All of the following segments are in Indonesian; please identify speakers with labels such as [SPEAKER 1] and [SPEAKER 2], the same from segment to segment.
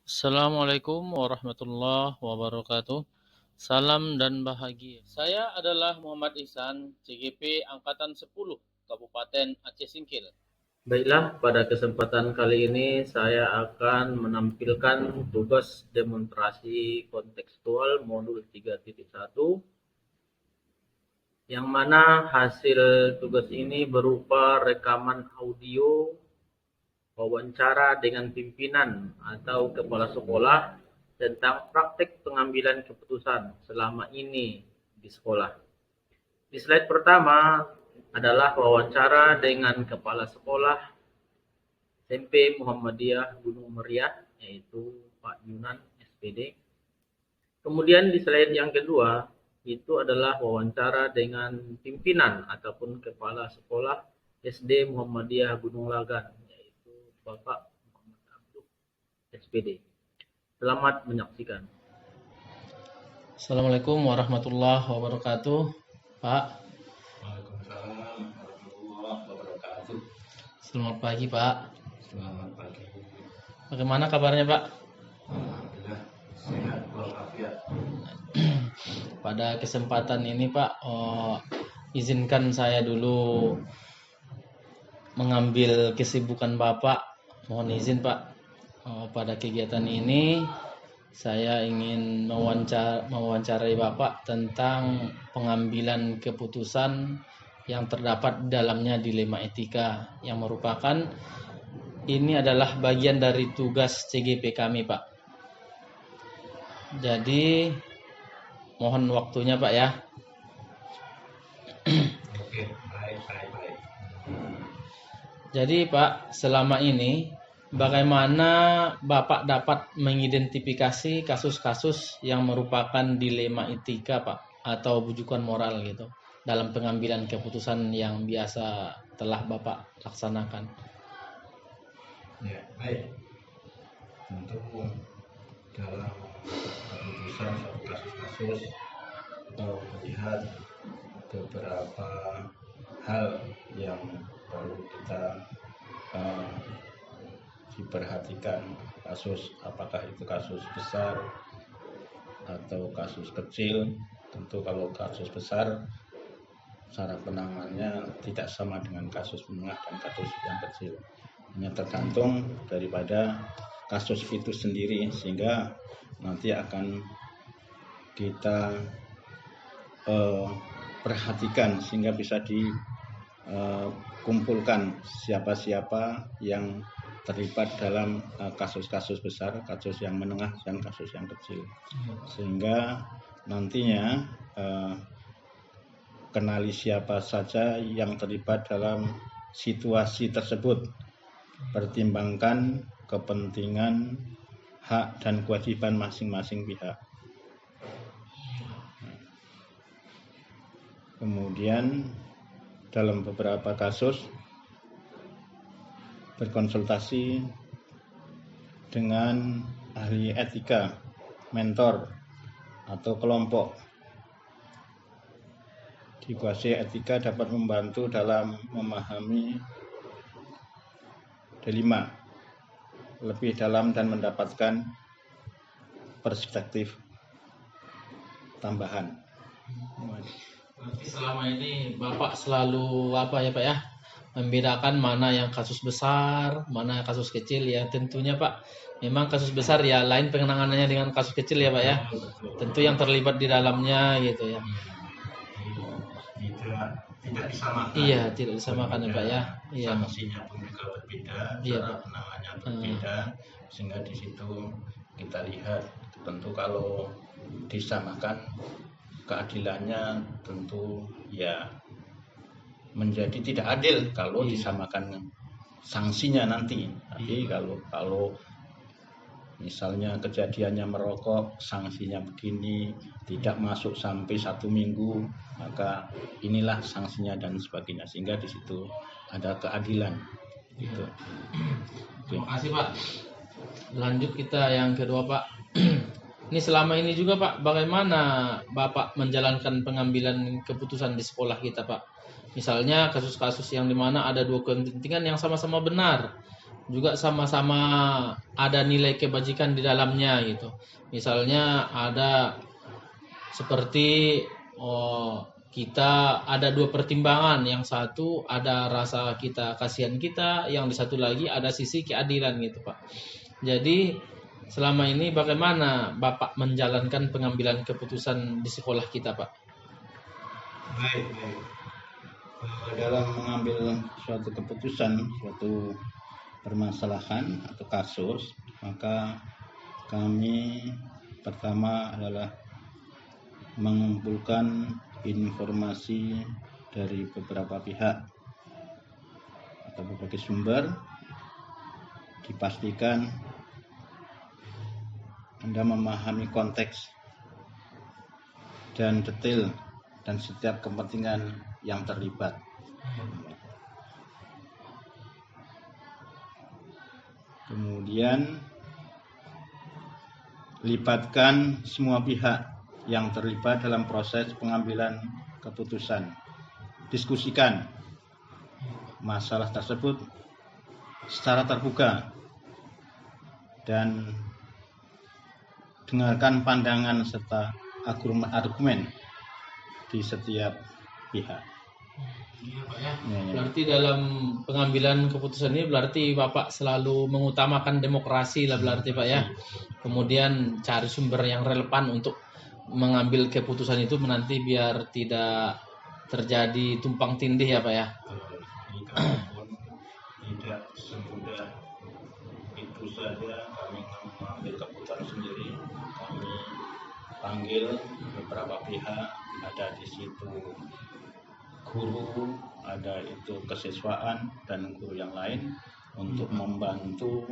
[SPEAKER 1] Assalamualaikum warahmatullahi wabarakatuh. Salam dan bahagia. Saya adalah Muhammad Ihsan, CGP Angkatan 10, Kabupaten Aceh Singkil. Baiklah, pada kesempatan kali ini saya akan menampilkan tugas demonstrasi kontekstual modul 3.1, yang mana hasil tugas ini berupa rekaman audio wawancara dengan pimpinan atau kepala sekolah tentang praktik pengambilan keputusan selama ini di sekolah. Di slide pertama adalah wawancara dengan kepala sekolah SMP Muhammadiyah Gunung Meriah, yaitu Pak Yunan SPD. Kemudian di slide yang kedua itu adalah wawancara dengan pimpinan ataupun kepala sekolah SD Muhammadiyah Gunung Lagan, yaitu Bapak Muhammad Abdul SPD. Selamat menyaksikan. Assalamualaikum warahmatullahi wabarakatuh, Pak.
[SPEAKER 2] Waalaikumsalam warahmatullahi wabarakatuh.
[SPEAKER 1] Selamat pagi, Pak.
[SPEAKER 2] Selamat pagi.
[SPEAKER 1] Bagaimana kabarnya, Pak?
[SPEAKER 2] Alhamdulillah sehat walafiat.
[SPEAKER 1] Pada kesempatan ini, Pak, izinkan saya dulu mengambil kesibukan Bapak. Mohon izin, Pak. Pada kegiatan ini saya ingin mewawancarai Bapak tentang pengambilan keputusan yang terdapat dalamnya dilema etika, yang merupakan ini adalah bagian dari tugas CGP kami, Pak. Jadi mohon waktunya, Pak, ya.
[SPEAKER 2] Oke, baik.
[SPEAKER 1] Jadi, Pak, selama ini bagaimana Bapak dapat mengidentifikasi kasus-kasus yang merupakan dilema etika, Pak, atau bujukan moral gitu dalam pengambilan keputusan yang biasa telah Bapak laksanakan?
[SPEAKER 2] Ya, baik. Tentu dalam keputusan satu kasus-kasus atau melihat beberapa hal yang perlu kita diperhatikan, kasus apakah itu kasus besar atau kasus kecil. Tentu kalau kasus besar cara penanganannya tidak sama dengan kasus menengah dan kasus yang kecil, hanya tergantung daripada kasus itu sendiri, sehingga nanti akan kita perhatikan sehingga bisa dikumpulkan siapa-siapa yang terlibat dalam kasus-kasus besar, kasus yang menengah dan kasus yang kecil, sehingga nantinya kenali siapa saja yang terlibat dalam situasi tersebut, pertimbangkan kepentingan, hak dan kewajiban masing-masing pihak. Kemudian dalam beberapa kasus berkonsultasi dengan ahli etika, mentor atau kelompok. Edukasi etika dapat membantu dalam memahami dilema lebih dalam dan mendapatkan perspektif tambahan.
[SPEAKER 1] Berarti selama ini Bapak selalu apa ya, Pak, ya, membedakan mana yang kasus besar, mana kasus kecil, ya. Tentunya, Pak, memang kasus besar ya lain penanganannya dengan kasus kecil ya, Pak, ya. Tentu yang terlibat di dalamnya gitu ya.
[SPEAKER 2] Tidak disamakan.
[SPEAKER 1] Iya, tidak disamakan ya, Pak, ya. Iya.
[SPEAKER 2] Sanksinya pun juga berbeda, cara penanganannya berbeda, sehingga di situ kita lihat tentu kalau disamakan keadilannya tentu ya menjadi tidak adil kalau disamakan sanksinya nanti. Tapi kalau misalnya kejadiannya merokok, sanksinya begini, tidak masuk sampai 1 minggu, maka inilah sanksinya dan sebagainya, sehingga di situ ada keadilan. Gitu.
[SPEAKER 1] Terima kasih, Pak. Lanjut kita yang kedua, Pak. Ini selama ini juga, Pak, bagaimana Bapak menjalankan pengambilan keputusan di sekolah kita, Pak? Misalnya kasus-kasus yang dimana ada dua kepentingan yang sama-sama benar,
[SPEAKER 3] juga sama-sama ada nilai kebajikan di dalamnya gitu. Misalnya ada seperti kita ada dua pertimbangan, yang satu ada rasa kita kasihan kita, yang di satu lagi ada sisi keadilan gitu Pak. Jadi selama ini bagaimana Bapak menjalankan pengambilan keputusan di sekolah kita Pak?
[SPEAKER 2] Baik. Dalam mengambil suatu keputusan, suatu permasalahan atau kasus, maka kami pertama adalah mengumpulkan informasi dari beberapa pihak atau berbagai sumber, dipastikan Anda memahami konteks dan detail dan setiap kepentingan yang terlibat. Kemudian libatkan semua pihak yang terlibat dalam proses pengambilan keputusan. Diskusikan masalah tersebut secara terbuka dan dengarkan pandangan serta argumen di setiap pihak.
[SPEAKER 3] Iya Pak ya. Berarti dalam pengambilan keputusan ini berarti Bapak selalu mengutamakan demokrasi lah berarti Pak ya. Kemudian cari sumber yang relevan untuk mengambil keputusan itu nanti biar tidak terjadi tumpang tindih ya Pak ya.
[SPEAKER 2] Tidak semudah itu saja kami mengambil keputusan sendiri. Kami panggil beberapa pihak, ada di situ guru, ada itu kesiswaan dan guru yang lain untuk membantu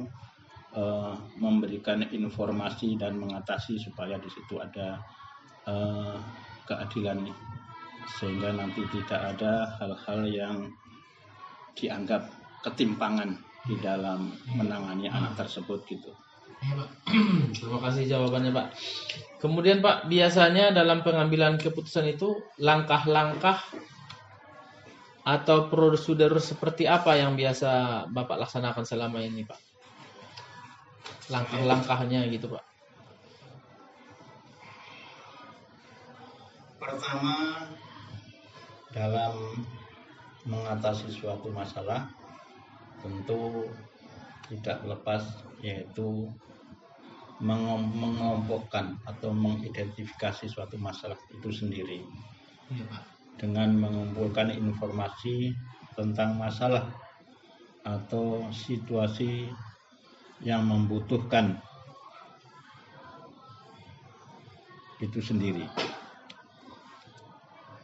[SPEAKER 2] memberikan informasi dan mengatasi supaya di situ ada keadilan, sehingga nanti tidak ada hal-hal yang dianggap ketimpangan di dalam menangani anak tersebut gitu.
[SPEAKER 3] Ya, Pak. Terima kasih jawabannya Pak. Kemudian Pak, biasanya dalam pengambilan keputusan itu langkah-langkah atau prosedur seperti apa yang biasa Bapak laksanakan selama ini Pak? Langkah-langkahnya gitu Pak.
[SPEAKER 2] Pertama, dalam mengatasi suatu masalah tentu tidak lepas yaitu mengelompokkan atau mengidentifikasi suatu masalah itu sendiri.
[SPEAKER 3] Iya, Pak.
[SPEAKER 2] Dengan mengumpulkan informasi tentang masalah atau situasi yang membutuhkan itu sendiri.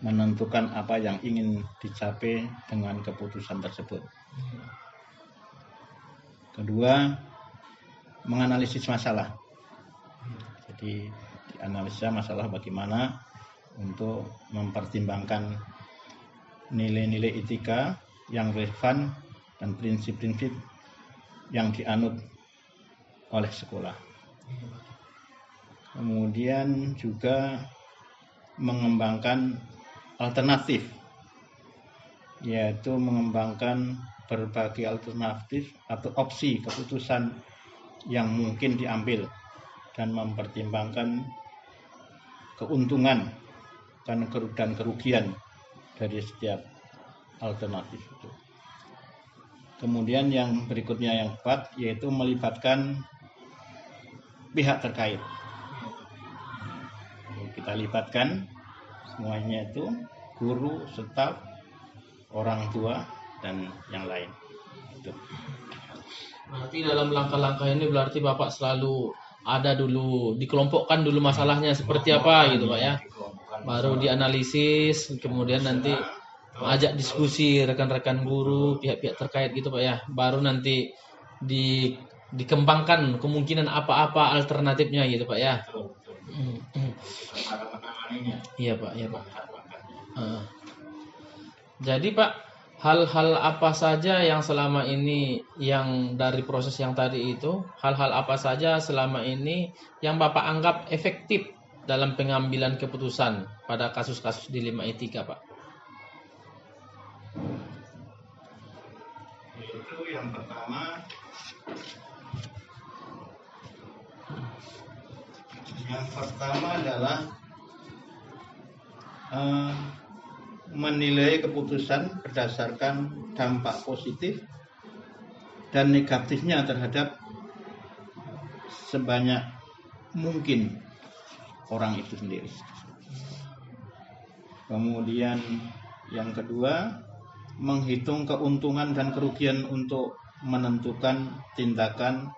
[SPEAKER 2] Menentukan apa yang ingin dicapai dengan keputusan tersebut. Kedua, menganalisis masalah. Jadi dianalisa masalah bagaimana untuk mempertimbangkan nilai-nilai etika yang relevan dan prinsip-prinsip yang dianut oleh sekolah. Kemudian juga mengembangkan alternatif, yaitu mengembangkan berbagai alternatif atau opsi keputusan yang mungkin diambil dan mempertimbangkan keuntungan dan kerugian dari setiap alternatif itu. Kemudian yang berikutnya yang keempat yaitu melibatkan pihak terkait. Kita libatkan semuanya itu guru, staf, orang tua dan yang lain. Itu.
[SPEAKER 3] Berarti dalam langkah-langkah ini berarti Bapak selalu ada dulu, dikelompokkan dulu masalahnya seperti apa gitu Pak ya. Baru dianalisis, kemudian nanti ajak diskusi rekan-rekan guru, pihak-pihak terkait gitu Pak ya. Baru nanti dikembangkan kemungkinan apa-apa alternatifnya gitu Pak ya. Iya Pak, iya Pak. Jadi Pak, hal-hal apa saja yang selama ini yang dari proses yang tadi itu, hal-hal apa saja selama ini yang Bapak anggap efektif dalam pengambilan keputusan pada kasus-kasus dilema etika, Pak?
[SPEAKER 2] Itu yang pertama Yang pertama adalah menilai keputusan berdasarkan dampak positif dan negatifnya terhadap sebanyak mungkin orang itu sendiri. Kemudian yang kedua, menghitung keuntungan dan kerugian untuk menentukan tindakan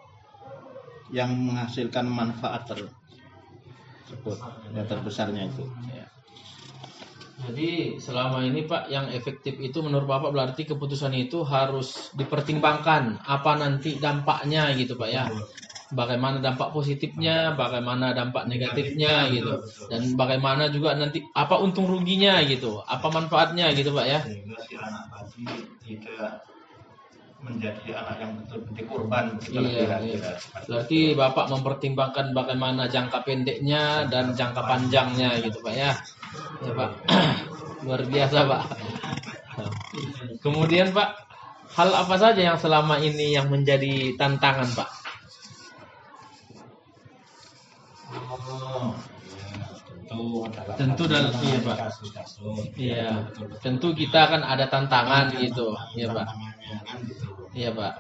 [SPEAKER 2] yang menghasilkan manfaat tersebut, ya, terbesarnya itu. Ya.
[SPEAKER 3] Jadi selama ini Pak, yang efektif itu menurut Bapak berarti keputusan itu harus dipertimbangkan apa nanti dampaknya gitu Pak ya. Bagaimana dampak positifnya, bagaimana dampak negatifnya gitu. Dan bagaimana juga nanti apa untung ruginya gitu, apa manfaatnya gitu Pak ya.
[SPEAKER 2] Sehingga si anak tadi tidak menjadi anak yang betul-betul korban.
[SPEAKER 3] Iya. Berarti Bapak mempertimbangkan bagaimana jangka pendeknya dan jangka panjangnya gitu Pak ya. Ya Pak, luar biasa Pak. Kemudian Pak, hal apa saja yang selama ini yang menjadi tantangan Pak? Tentu dalam iya Pak. Iya, tentu kita kan ada tantangan gitu, ya Pak. Iya Pak.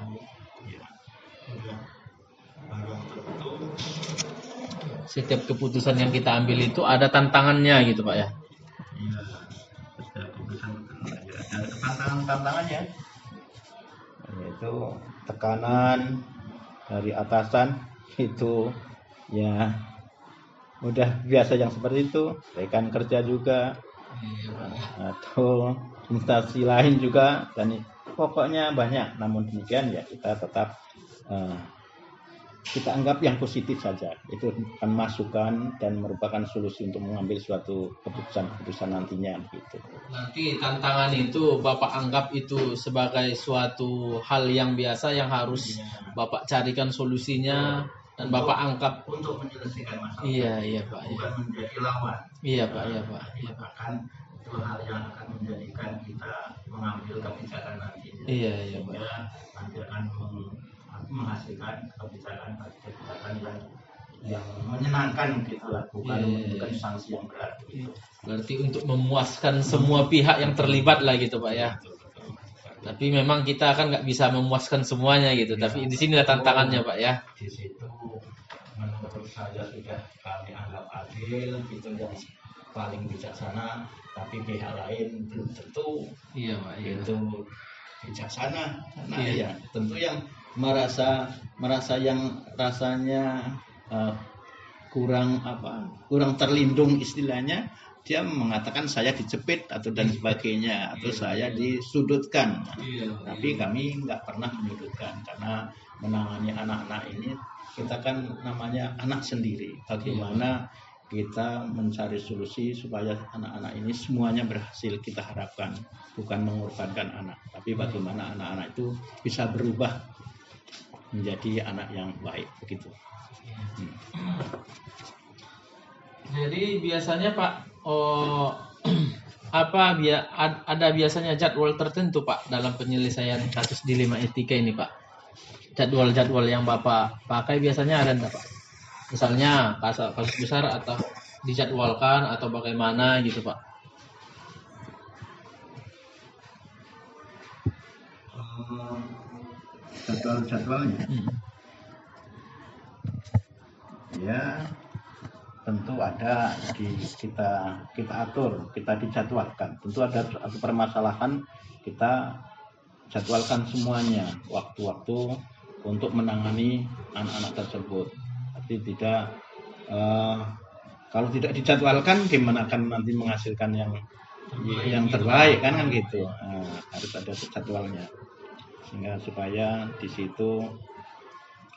[SPEAKER 3] Setiap keputusan yang kita ambil itu ada tantangannya gitu Pak ya.
[SPEAKER 2] Iya, setiap keputusan ada tantangannya, yaitu tekanan dari atasan itu, ya udah biasa yang seperti itu, rekan kerja juga, atau instansi lain juga, dan pokoknya banyak. Namun demikian ya kita tetap kita anggap yang positif saja. Itu akan masukan dan merupakan solusi untuk mengambil suatu keputusan nantinya begitu.
[SPEAKER 3] Nanti tantangan itu Bapak anggap itu sebagai suatu hal yang biasa yang harus Bapak carikan solusinya dan Bapak anggap
[SPEAKER 2] untuk menyelesaikan masalah.
[SPEAKER 3] Iya Pak.
[SPEAKER 2] Bukan menjadi lawan.
[SPEAKER 3] Iya Pak.
[SPEAKER 2] Bahkan itu hal yang akan menjadikan kita mengambil kebijakan nantinya.
[SPEAKER 3] Iya Pak.
[SPEAKER 2] Nanti akan menghasilkan kebijakan yang menyenangkan kita lakukan, bukan sanksi yang berat. Gitu.
[SPEAKER 3] Berarti untuk memuaskan semua pihak yang terlibat lah gitu Pak ya. Tapi memang kita kan nggak bisa memuaskan semuanya gitu. Tapi di sini lah tantangannya Pak ya.
[SPEAKER 2] Di situ menurut saya sudah kami anggap adil, itu yang paling bijaksana. Tapi pihak lain belum tentu.
[SPEAKER 3] Iya Pak.
[SPEAKER 2] Itu bijaksana. Nah ya tentu yang merasa yang rasanya kurang terlindung istilahnya, dia mengatakan saya dijepit atau dan sebagainya, atau saya disudutkan. Tapi kami nggak pernah menyudutkan, karena menangani anak-anak ini kita kan namanya anak sendiri. Bagaimana kita mencari solusi supaya anak-anak ini semuanya berhasil, kita harapkan bukan mengorbankan anak, tapi bagaimana anak-anak itu bisa berubah menjadi anak yang baik begitu.
[SPEAKER 3] Jadi biasanya Pak, ada biasanya jadwal tertentu Pak dalam penyelesaian kasus dilema etika ini Pak? Jadwal-jadwal yang Bapak pakai biasanya ada enggak Pak? Misalnya kasus besar atau dijadwalkan atau bagaimana gitu Pak?
[SPEAKER 2] Jadwalnya ya tentu ada kita atur, kita dijadwalkan. Tentu ada satu permasalahan, kita jadwalkan semuanya waktu-waktu untuk menangani anak-anak tersebut. Tapi tidak kalau tidak dijadwalkan gimana akan nanti menghasilkan yang terbaik kan gitu. Harus ada jadwalnya, sehingga supaya di situ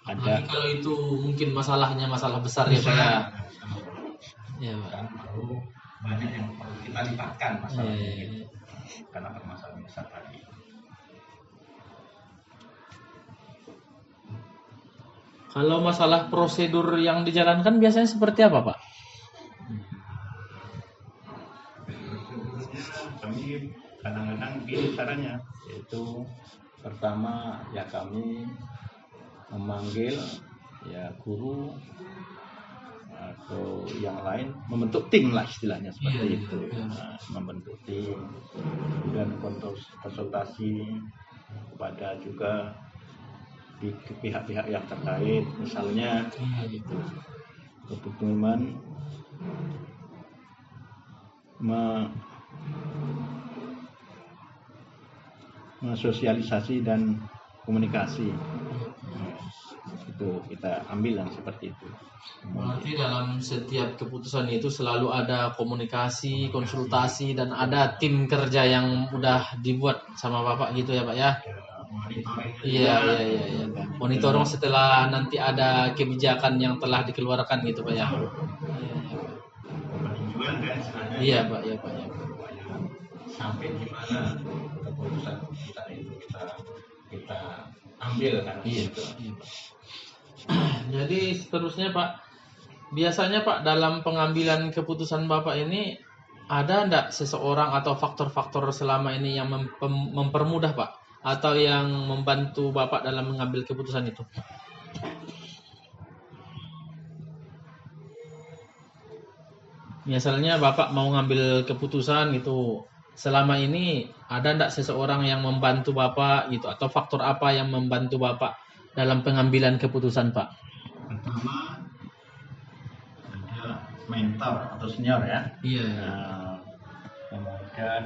[SPEAKER 2] ada.
[SPEAKER 3] Kalau itu mungkin masalahnya masalah besar ya Pak ya. Ya Pak.
[SPEAKER 2] Banyak yang perlu kita libatkan masalahnya gitu. Karena permasalahan besar tadi.
[SPEAKER 3] Kalau masalah prosedur yang dijalankan biasanya seperti apa Pak?
[SPEAKER 2] Kami kadang-kadang gini caranya, yaitu pertama ya kami memanggil ya guru atau yang lain, membentuk tim lah istilahnya seperti itu. Nah, membentuk tim, kemudian konsultasi kepada juga di pihak-pihak yang terkait, misalnya kebutuhan sosialisasi dan komunikasi. Itu kita ambil yang seperti itu.
[SPEAKER 3] Berarti dalam setiap keputusan itu selalu ada komunikasi, konsultasi, dan ada tim kerja yang udah dibuat sama Bapak gitu ya Pak ya? Iya. Monitoring setelah nanti ada kebijakan yang telah dikeluarkan gitu Pak ya?
[SPEAKER 2] Peninjauan kan istilahnya.
[SPEAKER 3] Iya Pak.
[SPEAKER 2] Sampai di mana keputusan kita itu kita ambil kan.
[SPEAKER 3] Iya Pak. Jadi seterusnya Pak, biasanya Pak dalam pengambilan keputusan Bapak ini ada enggak seseorang atau faktor-faktor selama ini yang mempermudah Pak atau yang membantu Bapak dalam mengambil keputusan itu? Misalnya Bapak mau ngambil keputusan gitu, selama ini ada enggak seseorang yang membantu Bapak gitu atau faktor apa yang membantu Bapak dalam pengambilan keputusan Pak?
[SPEAKER 2] Pertama ada mentor atau senior ya.
[SPEAKER 3] Iya.
[SPEAKER 2] Kemudian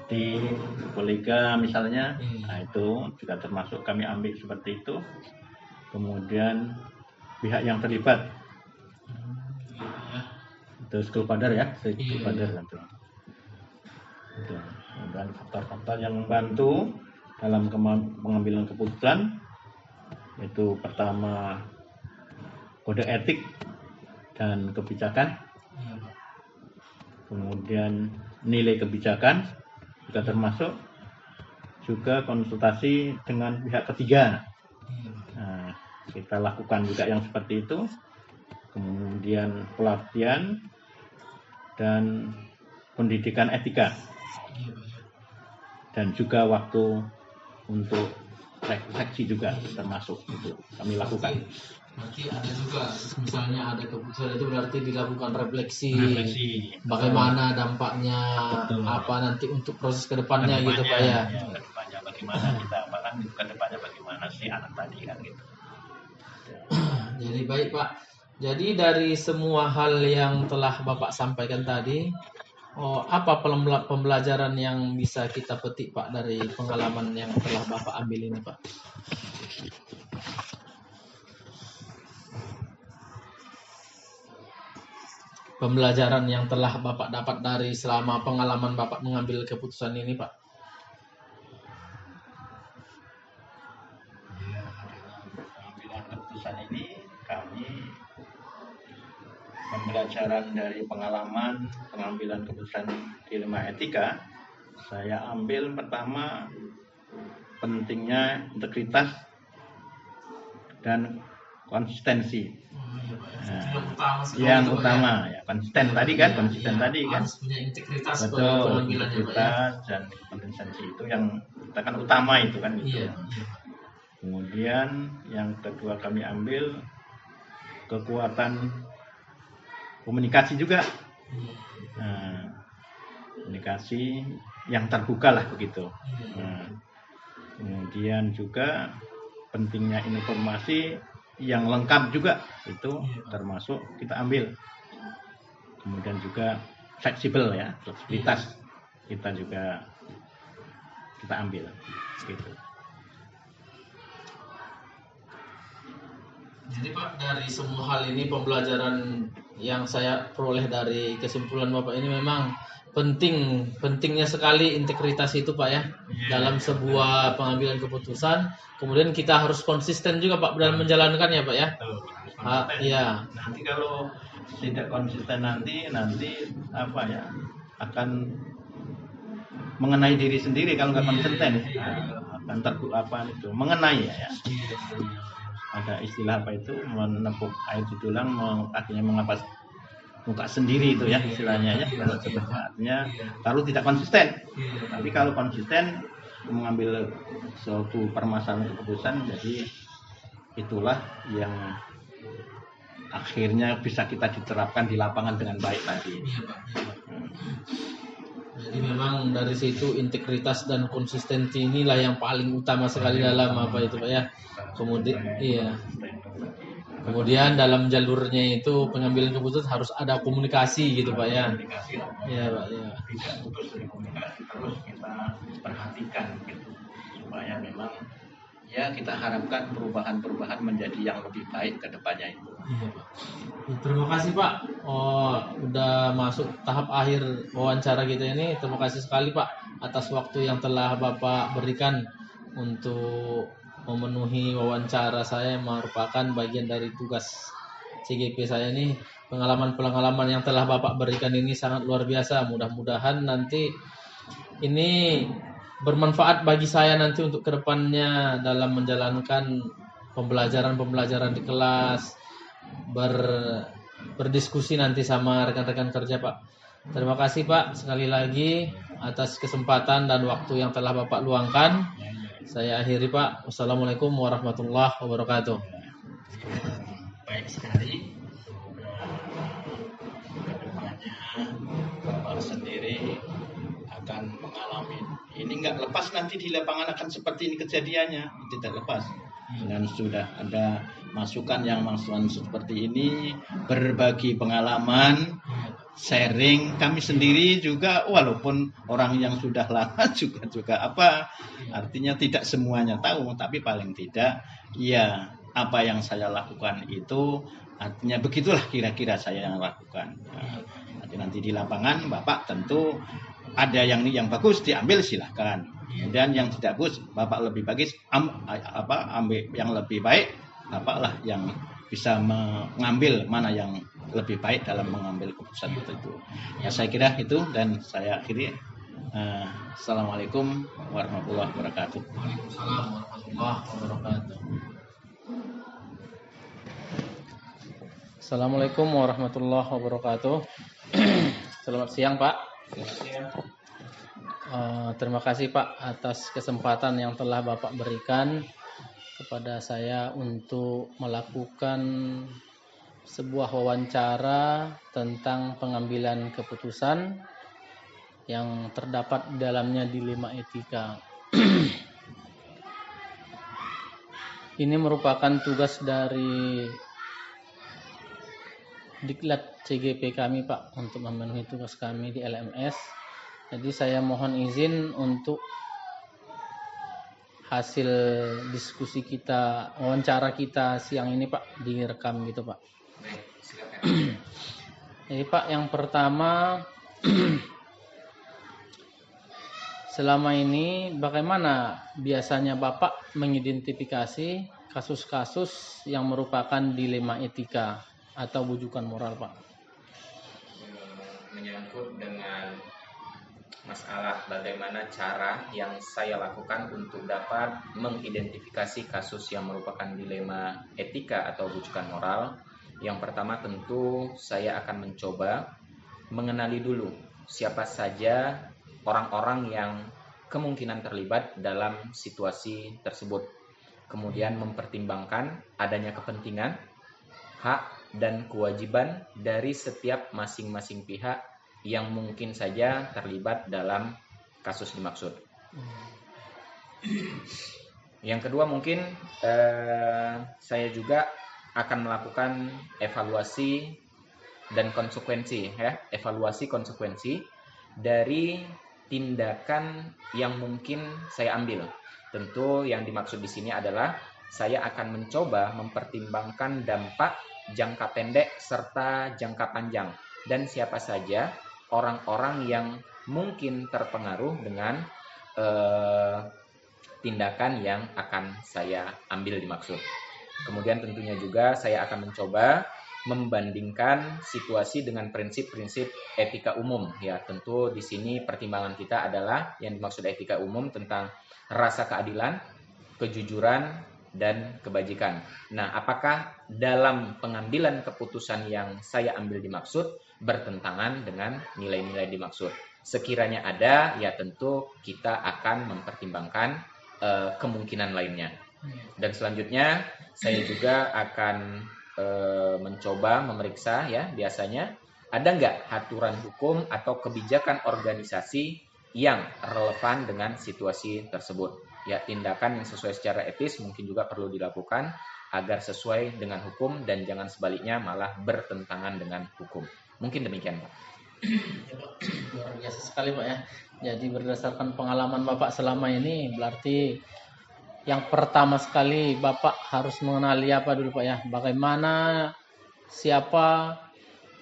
[SPEAKER 2] tim, kolega misalnya, nah itu juga termasuk kami ambil seperti itu. Kemudian pihak yang terlibat, itu stakeholder ya, stakeholder itu. Dan faktor-faktor yang membantu dalam pengambilan keputusan itu pertama kode etik dan kebijakan, kemudian nilai kebijakan juga termasuk, juga konsultasi dengan pihak ketiga. Nah, kita lakukan juga yang seperti itu, kemudian pelatihan dan pendidikan etika, dan juga waktu untuk refleksi juga termasuk itu kami lakukan.
[SPEAKER 3] Berarti ada juga, misalnya ada keputusan itu berarti dilakukan refleksi bagaimana dampaknya, betul, apa nanti untuk proses kedepannya gitu Pak ya.
[SPEAKER 2] Kedepannya bagaimana kita, bahkan kedepannya bagaimana si anak tadi kan gitu.
[SPEAKER 3] Jadi baik Pak, jadi dari semua hal yang telah Bapak sampaikan tadi, apa pembelajaran yang bisa kita petik Pak dari pengalaman yang telah Bapak ambil ini Pak? Pembelajaran yang telah Bapak dapat dari selama pengalaman Bapak mengambil keputusan ini Pak?
[SPEAKER 2] Ya, dalam pengambilan keputusan ini kami pembelajaran dari pengalaman pengambilan keputusan ilmu etika, saya ambil pertama pentingnya integritas dan konsistensi. Yang utama ya konsisten tadi kan,
[SPEAKER 3] harus punya integritas,
[SPEAKER 2] betul, integritas dan konsistensi itu yang kita kan utama itu kan gitu. Kemudian yang kedua kami ambil kekuatan komunikasi juga. Nah, komunikasi yang terbuka lah begitu. Nah, kemudian juga pentingnya informasi yang lengkap juga itu termasuk kita ambil. Kemudian juga fleksibel ya, fleksibilitas kita juga kita ambil gitu.
[SPEAKER 3] Jadi Pak, dari semua hal ini pembelajaran yang saya peroleh dari kesimpulan Bapak ini memang pentingnya sekali integritas itu Pak ya, dalam sebuah pengambilan keputusan. Kemudian kita harus konsisten juga Pak dalam menjalankannya Pak ya. Iya.
[SPEAKER 2] Nanti kalau tidak konsisten nanti apa ya, akan mengenai diri sendiri kalau nggak konsisten. Akan mengenai ya. Ada istilah apa itu, menepuk air di tulang, akhirnya mengapas muka sendiri itu ya istilahnya ya. Artinya kalau tidak konsisten. Tapi kalau konsisten mengambil suatu permasalahan keputusan, jadi itulah yang akhirnya bisa kita diterapkan di lapangan dengan baik tadi.
[SPEAKER 3] Iya, Pak. Jadi memang dari situ integritas dan konsistensi inilah yang paling utama sekali dalam apa itu Pak ya. Kemudian iya. Kemudian dalam jalurnya itu pengambilan keputusan harus ada komunikasi gitu Pak ya. Iya Pak ya.
[SPEAKER 2] Tidak putus dari komunikasi, terus kita perhatikan gitu supaya memang ya kita harapkan perubahan-perubahan menjadi yang lebih baik ke depannya itu.
[SPEAKER 3] Iya Pak. Terima kasih Pak. Oh, udah masuk tahap akhir wawancara kita ini. Terima kasih sekali Pak atas waktu yang telah Bapak berikan untuk memenuhi wawancara saya yang merupakan bagian dari tugas CGP saya ini. Pengalaman-pengalaman yang telah Bapak berikan ini sangat luar biasa. Mudah-mudahan nanti ini bermanfaat bagi saya nanti untuk kedepannya dalam menjalankan pembelajaran di kelas, berdiskusi nanti sama rekan-rekan kerja Pak. Terima kasih Pak sekali lagi atas kesempatan dan waktu yang telah Bapak luangkan. Saya akhiri Pak. Wassalamualaikum warahmatullahi wabarakatuh.
[SPEAKER 2] Baik sekali. Kedepannya Bapak sendiri akan mengalami ini nggak lepas nanti di lapangan akan seperti ini kejadiannya, tidak lepas. Dan sudah ada masukan seperti ini, berbagi pengalaman, sharing. Kami sendiri juga walaupun orang yang sudah lama juga apa artinya tidak semuanya tahu, tapi paling tidak ya apa yang saya lakukan itu artinya begitulah kira-kira saya yang lakukan. Nah, nanti di lapangan Bapak tentu ada yang bagus diambil silahkan. Dan yang tidak bagus Bapak lebih bagus ambil yang lebih baik, Bapaklah yang bisa mengambil mana yang lebih baik dalam mengambil keputusan itu. Ya saya kira itu dan saya akhiri. Assalamualaikum warahmatullahi wabarakatuh.
[SPEAKER 3] Waalaikumsalam warahmatullahi wabarakatuh. Assalamualaikum warahmatullahi wabarakatuh. Selamat siang Pak. Terima kasih Pak atas kesempatan yang telah Bapak berikan kepada saya untuk melakukan sebuah wawancara tentang pengambilan keputusan yang terdapat di dalamnya dilema etika. Ini merupakan tugas dari Diklat CGP kami Pak untuk memenuhi tugas kami di LMS. Jadi saya mohon izin untuk hasil diskusi kita, wawancara kita siang ini Pak direkam gitu Pak.
[SPEAKER 4] Baik, silakan.
[SPEAKER 3] Jadi Pak yang pertama, selama ini bagaimana biasanya Bapak mengidentifikasi kasus-kasus yang merupakan dilema etika atau bujukan moral Pak?
[SPEAKER 4] Menyangkut dengan masalah bagaimana cara yang saya lakukan untuk dapat mengidentifikasi kasus yang merupakan dilema etika atau bujukan moral. Yang pertama tentu saya akan mencoba mengenali dulu siapa saja orang-orang yang kemungkinan terlibat dalam situasi tersebut. Kemudian mempertimbangkan adanya kepentingan, hak, dan kewajiban dari setiap masing-masing pihak yang mungkin saja terlibat dalam kasus dimaksud. Yang kedua mungkin saya juga akan melakukan evaluasi dan konsekuensi, evaluasi konsekuensi dari tindakan yang mungkin saya ambil. Tentu yang dimaksud di sini adalah saya akan mencoba mempertimbangkan dampak jangka pendek serta jangka panjang dan siapa saja orang-orang yang mungkin terpengaruh dengan tindakan yang akan saya ambil dimaksud. Kemudian tentunya juga saya akan mencoba membandingkan situasi dengan prinsip-prinsip etika umum. Ya, tentu di sini pertimbangan kita adalah yang dimaksud etika umum tentang rasa keadilan, kejujuran, dan kebajikan. Nah, apakah dalam pengambilan keputusan yang saya ambil dimaksud bertentangan dengan nilai-nilai dimaksud? Sekiranya ada, ya tentu kita akan mempertimbangkan kemungkinan lainnya. Dan selanjutnya saya juga akan mencoba memeriksa ya, biasanya ada nggak aturan hukum atau kebijakan organisasi yang relevan dengan situasi tersebut. Ya, tindakan yang sesuai secara etis mungkin juga perlu dilakukan agar sesuai dengan hukum dan jangan sebaliknya malah bertentangan dengan hukum. Mungkin demikian, Pak.
[SPEAKER 3] Luar biasa sekali Pak ya. Jadi berdasarkan pengalaman Bapak selama ini, berarti yang pertama sekali Bapak harus mengenali apa dulu Pak ya? Bagaimana, siapa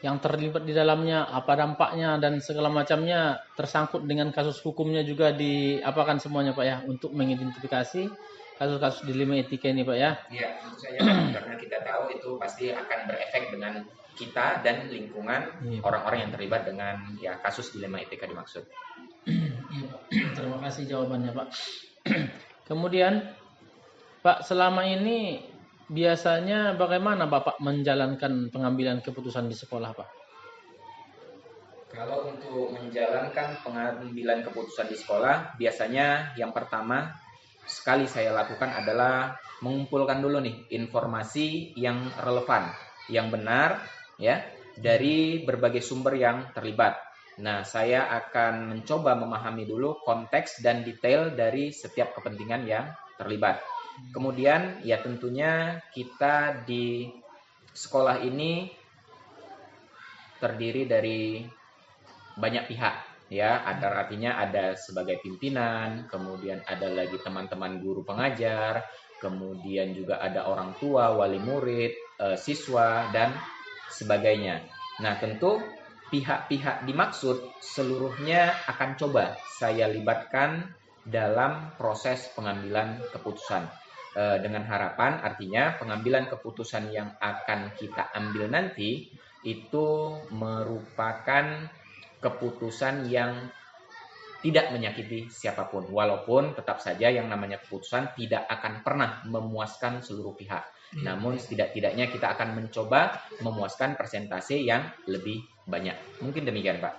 [SPEAKER 3] yang terlibat di dalamnya, apa dampaknya dan segala macamnya, tersangkut dengan kasus hukumnya juga diapakan semuanya Pak ya, untuk mengidentifikasi kasus-kasus dilema etika ini Pak ya.
[SPEAKER 4] Iya, tentu saja karena kita tahu itu pasti akan berefek dengan kita dan lingkungan orang-orang yang terlibat dengan ya kasus dilema etika dimaksud.
[SPEAKER 3] Terima kasih jawabannya Pak. Kemudian Pak, selama ini biasanya bagaimana Bapak menjalankan pengambilan keputusan di sekolah Pak?
[SPEAKER 4] Kalau untuk menjalankan pengambilan keputusan di sekolah, biasanya yang pertama sekali saya lakukan adalah mengumpulkan dulu nih informasi yang relevan, yang benar ya, dari berbagai sumber yang terlibat. Nah, saya akan mencoba memahami dulu konteks dan detail dari setiap kepentingan yang terlibat. Kemudian ya tentunya kita di sekolah ini terdiri dari banyak pihak ya, artinya ada sebagai pimpinan, kemudian ada lagi teman-teman guru pengajar, kemudian juga ada orang tua, wali murid, siswa dan sebagainya. Nah, tentu pihak-pihak dimaksud seluruhnya akan coba saya libatkan dalam proses pengambilan keputusan. Dengan harapan artinya pengambilan keputusan yang akan kita ambil nanti itu merupakan keputusan yang tidak menyakiti siapapun, walaupun tetap saja yang namanya keputusan tidak akan pernah memuaskan seluruh pihak. Namun setidak-tidaknya kita akan mencoba memuaskan persentase yang lebih banyak. Mungkin demikian, Pak.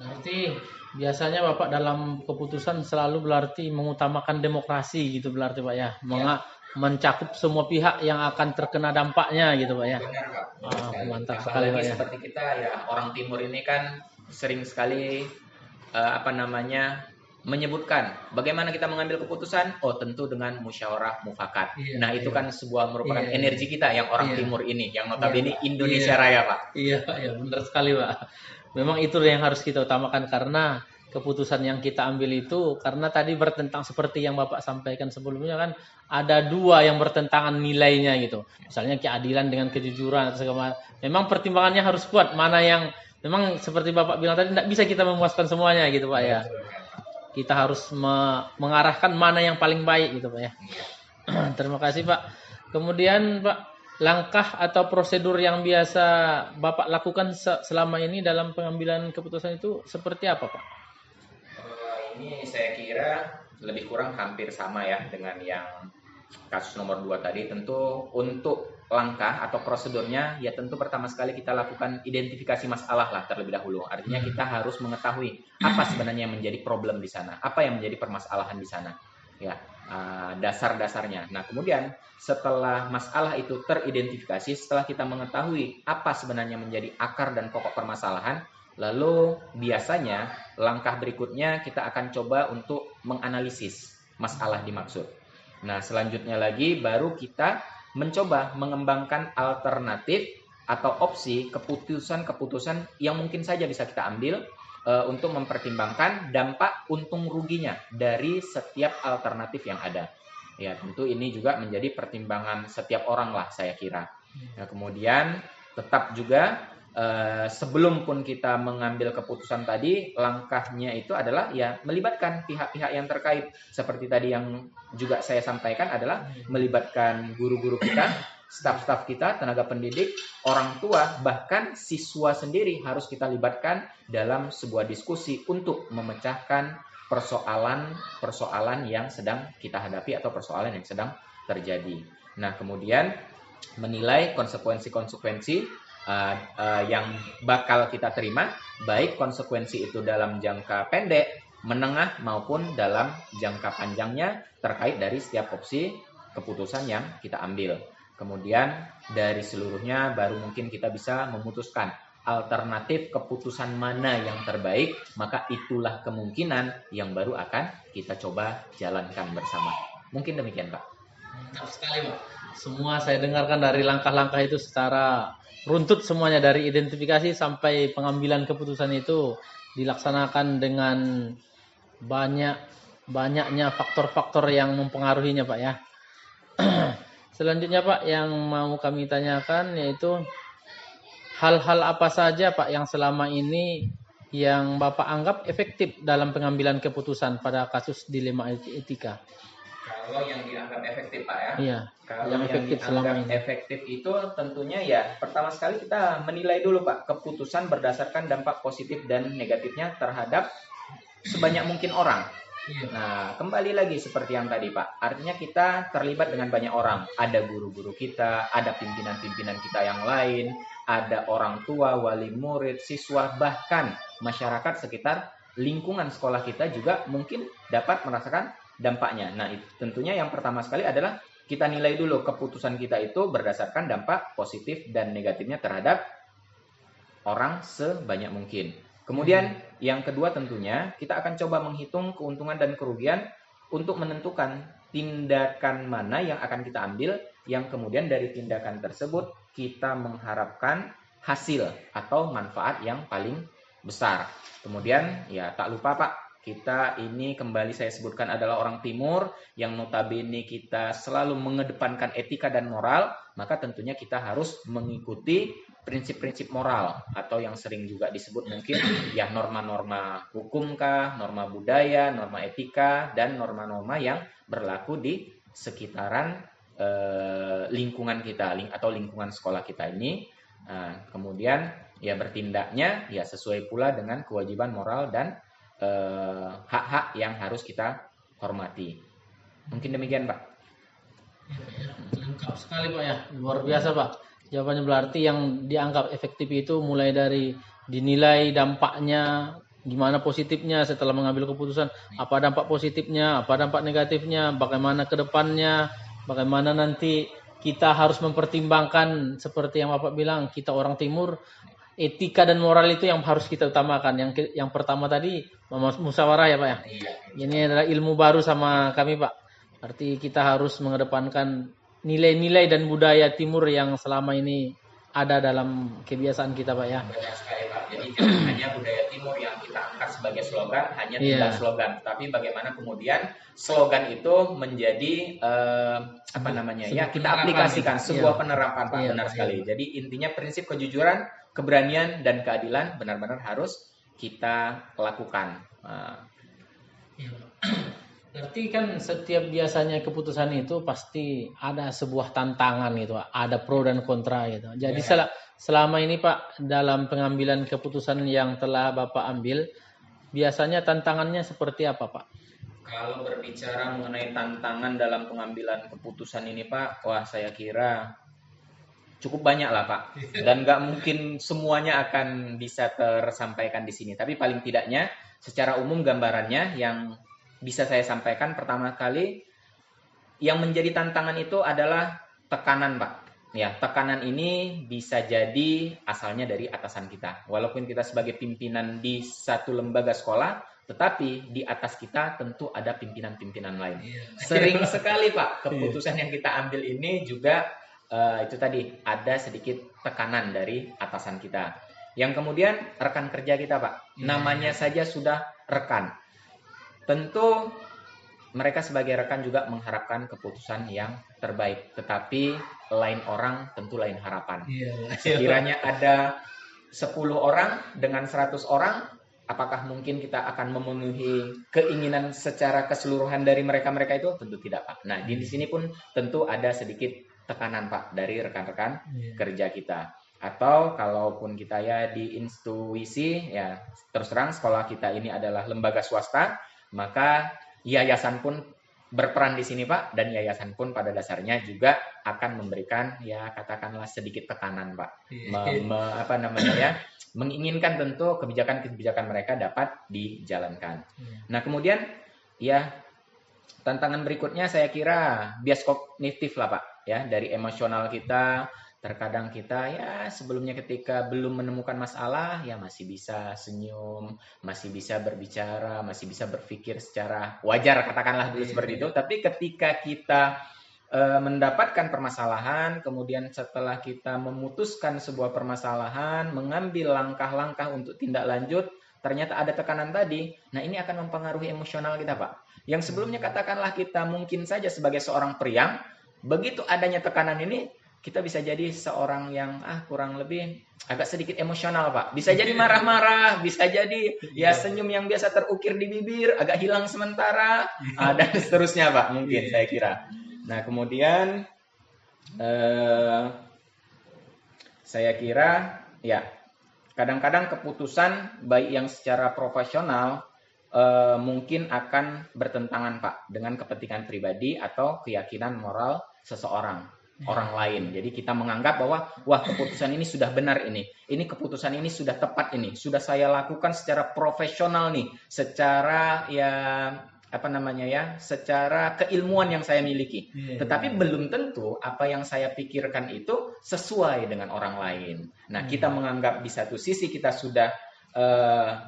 [SPEAKER 3] Berarti biasanya Bapak dalam keputusan selalu berarti mengutamakan demokrasi gitu berarti Pak ya. Mencakup semua pihak yang akan terkena dampaknya gitu Pak ya.
[SPEAKER 4] Benar, Pak.
[SPEAKER 3] Mantap sekali Pak ya.
[SPEAKER 4] Seperti kita ya, orang timur ini kan sering sekali menyebutkan bagaimana kita mengambil keputusan, tentu dengan musyawarah mufakat. Nah, itu kan sebuah merupakan energi kita yang orang timur ini, yang notabene Indonesia Raya, Pak.
[SPEAKER 3] Iya, benar sekali Pak. Memang itu yang harus kita utamakan karena keputusan yang kita ambil itu karena tadi bertentang seperti yang Bapak sampaikan sebelumnya kan ada dua yang bertentangan nilainya gitu. Misalnya keadilan dengan kejujuran atau segala. Memang pertimbangannya harus kuat mana yang memang seperti Bapak bilang tadi tidak bisa kita memuaskan semuanya gitu Pak ya. Kita harus mengarahkan mana yang paling baik gitu Pak ya. Terima kasih Pak. Kemudian Pak, langkah atau prosedur yang biasa Bapak lakukan selama ini dalam pengambilan keputusan itu seperti apa Pak?
[SPEAKER 4] Ini saya kira lebih kurang hampir sama ya dengan yang kasus nomor 2 tadi. Tentu untuk langkah atau prosedurnya ya tentu pertama sekali kita lakukan identifikasi masalah lah terlebih dahulu. Artinya kita harus mengetahui apa sebenarnya yang menjadi problem di sana, apa yang menjadi permasalahan di sana. Ya, dasar-dasarnya. Nah, kemudian setelah masalah itu teridentifikasi, setelah kita mengetahui apa sebenarnya menjadi akar dan pokok permasalahan, lalu biasanya langkah berikutnya kita akan coba untuk menganalisis masalah dimaksud. Nah, selanjutnya lagi baru kita mencoba mengembangkan alternatif atau opsi keputusan-keputusan yang mungkin saja bisa kita ambil untuk mempertimbangkan dampak untung ruginya dari setiap alternatif yang ada. Ya, tentu ini juga menjadi pertimbangan setiap orang lah saya kira. Nah, kemudian tetap juga sebelum pun kita mengambil keputusan tadi, langkahnya itu adalah ya melibatkan pihak-pihak yang terkait. Seperti tadi yang juga saya sampaikan adalah melibatkan guru-guru kita, staf-staf kita, tenaga pendidik, orang tua, bahkan siswa sendiri harus kita libatkan dalam sebuah diskusi untuk memecahkan persoalan yang sedang kita hadapi atau persoalan yang sedang terjadi. Nah, kemudian menilai konsekuensi-konsekuensi yang bakal kita terima, baik konsekuensi itu dalam jangka pendek menengah maupun dalam jangka panjangnya terkait dari setiap opsi keputusan yang kita ambil. Kemudian dari seluruhnya baru mungkin kita bisa memutuskan alternatif keputusan mana yang terbaik, maka itulah kemungkinan yang baru akan kita coba jalankan bersama. Mungkin demikian, Pak.
[SPEAKER 3] Mantap sekali, Pak. Semua saya dengarkan dari langkah-langkah itu secara runtut semuanya, dari identifikasi sampai pengambilan keputusan itu dilaksanakan dengan banyaknya faktor-faktor yang mempengaruhinya, Pak ya. Selanjutnya, Pak, yang mau kami tanyakan yaitu hal-hal apa saja, Pak, yang selama ini yang Bapak anggap efektif dalam pengambilan keputusan pada kasus dilema etika?
[SPEAKER 4] Kalau yang dianggap efektif, Pak ya.
[SPEAKER 3] Iya.
[SPEAKER 4] Kalau
[SPEAKER 3] yang efektif selama ini.
[SPEAKER 4] efektif itu tentunya ya pertama sekali kita menilai dulu, Pak, keputusan berdasarkan dampak positif dan negatifnya terhadap sebanyak mungkin orang.
[SPEAKER 3] Iya.
[SPEAKER 4] Nah, kembali lagi seperti yang tadi, Pak. Artinya kita terlibat dengan banyak orang. Ada guru-guru kita, ada pimpinan-pimpinan kita yang lain, ada orang tua, wali murid, siswa, bahkan masyarakat sekitar lingkungan sekolah kita juga mungkin dapat merasakan dampaknya. Nah, tentunya yang pertama sekali adalah kita nilai dulu keputusan kita itu berdasarkan dampak positif dan negatifnya terhadap orang sebanyak mungkin. Kemudian yang kedua tentunya kita akan coba menghitung keuntungan dan kerugian untuk menentukan tindakan mana yang akan kita ambil yang kemudian dari tindakan tersebut kita mengharapkan hasil atau manfaat yang paling besar. Kemudian ya tak lupa, Pak, kita ini kembali saya sebutkan adalah orang Timur yang notabene kita selalu mengedepankan etika dan moral, maka tentunya kita harus mengikuti prinsip-prinsip moral atau yang sering juga disebut mungkin ya norma-norma hukumkah, norma budaya, norma etika, dan norma-norma yang berlaku di sekitaran lingkungan kita atau lingkungan sekolah kita ini. Kemudian ya bertindaknya ya sesuai pula dengan kewajiban moral dan hak-hak yang harus kita hormati. Mungkin demikian, Pak.
[SPEAKER 3] Lengkap sekali, Pak ya. Luar biasa, Pak. Jawabannya berarti yang dianggap efektif itu mulai dari dinilai dampaknya, gimana positifnya setelah mengambil keputusan, apa dampak positifnya, apa dampak negatifnya, bagaimana ke depannya, bagaimana nanti kita harus mempertimbangkan seperti yang Bapak bilang, kita orang Timur, etika dan moral itu yang harus kita utamakan. Yang pertama tadi musyawarah ya, Pak ya. Ini adalah ilmu baru sama kami, Pak. Arti kita harus mengedepankan nilai-nilai dan budaya Timur yang selama ini ada dalam kebiasaan kita, Pak ya.
[SPEAKER 4] Benar sekali, Pak. Jadi jangan hanya budaya Timur yang kita angkat sebagai slogan, hanya tinggal slogan, tapi bagaimana kemudian slogan itu menjadi apa namanya ya, kita aplikasikan sebuah penerapan, Pak. Benar sekali. Jadi intinya prinsip kejujuran, keberanian dan keadilan benar-benar harus kita lakukan.
[SPEAKER 3] Berarti kan setiap biasanya keputusan itu pasti ada sebuah tantangan gitu, ada pro dan kontra gitu. Jadi selama ini, Pak, dalam pengambilan keputusan yang telah Bapak ambil, biasanya tantangannya seperti apa, Pak?
[SPEAKER 4] Kalau berbicara mengenai tantangan dalam pengambilan keputusan ini, Pak, wah saya kira cukup banyak lah, Pak. Dan nggak mungkin semuanya akan bisa tersampaikan di sini. Tapi paling tidaknya secara umum gambarannya yang bisa saya sampaikan pertama kali yang menjadi tantangan itu adalah tekanan, Pak. Ya, tekanan ini bisa jadi asalnya dari atasan kita. Walaupun kita sebagai pimpinan di satu lembaga sekolah, tetapi di atas kita tentu ada pimpinan-pimpinan lain. Sering sekali, Pak, keputusan yang kita ambil ini juga itu tadi ada sedikit tekanan dari atasan kita. Yang kemudian rekan kerja kita, Pak. Namanya saja sudah rekan. Tentu mereka sebagai rekan juga mengharapkan keputusan yang terbaik, tetapi lain orang tentu lain harapan. Sekiranya ada 10 orang dengan 100 orang, apakah mungkin kita akan memenuhi keinginan secara keseluruhan dari mereka-mereka itu? Tentu tidak, Pak. Nah, di sini pun tentu ada sedikit tekanan, Pak, dari rekan-rekan kerja kita. Atau kalaupun kita ya di institusi, ya terus terang sekolah kita ini adalah lembaga swasta, maka yayasan pun berperan di sini, Pak, dan yayasan pun pada dasarnya juga akan memberikan ya katakanlah sedikit tekanan, Pak, menginginkan tentu kebijakan-kebijakan mereka dapat dijalankan. Nah, kemudian ya tantangan berikutnya saya kira bias kognitif lah Pak, ya, dari emosional kita. Terkadang kita ya sebelumnya ketika belum menemukan masalah ya masih bisa senyum, masih bisa berbicara, masih bisa berpikir secara wajar katakanlah dulu seperti itu. Tapi ketika kita mendapatkan permasalahan, kemudian setelah kita memutuskan sebuah permasalahan, mengambil langkah-langkah untuk tindak lanjut, ternyata ada tekanan tadi. Nah, ini akan mempengaruhi emosional kita, Pak. Yang sebelumnya katakanlah kita mungkin saja sebagai seorang periang, begitu adanya tekanan ini, kita bisa jadi seorang yang kurang lebih agak sedikit emosional, Pak. Bisa jadi marah-marah, bisa jadi ya senyum yang biasa terukir di bibir, agak hilang sementara, dan seterusnya, Pak, mungkin saya kira. Nah, kemudian saya kira ya kadang-kadang keputusan baik yang secara profesional mungkin akan bertentangan Pak dengan kepentingan pribadi atau keyakinan moral seseorang, orang lain. Jadi kita menganggap bahwa wah keputusan ini sudah benar ini keputusan ini sudah tepat ini, sudah saya lakukan secara profesional nih, secara ya secara keilmuan yang saya miliki. Tetapi belum tentu apa yang saya pikirkan itu sesuai dengan orang lain. Nah, kita menganggap di satu sisi kita sudah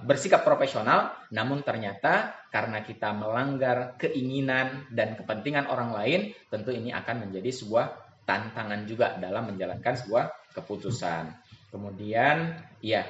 [SPEAKER 4] bersikap profesional, namun ternyata karena kita melanggar keinginan dan kepentingan orang lain, tentu ini akan menjadi sebuah tantangan juga dalam menjalankan sebuah keputusan. Kemudian, ya,